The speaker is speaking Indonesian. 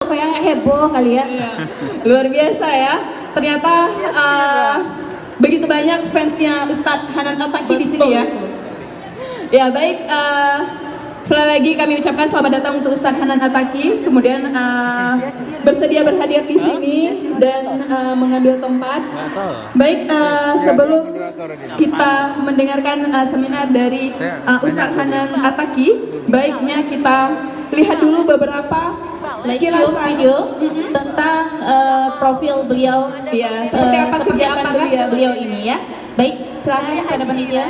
kayak heboh kali ya. Iya. Luar biasa ya. Ternyata begitu banyak fansnya Ustadz Hanan Al-Taki di sini ya. Ya baik, sekali lagi kami ucapkan selamat datang untuk Ustadz Hanan Al-Taki. Kemudian bersedia berhadir di sini dan mengambil tempat. Baik, sebelum kita mendengarkan seminar dari Ustadz Hanan Al-Taki, baiknya kita lihat dulu beberapa Slideshow video tentang profil beliau, ya, seperti apa kegiatan beliau ini ya. Baik, silakan kepada panitia.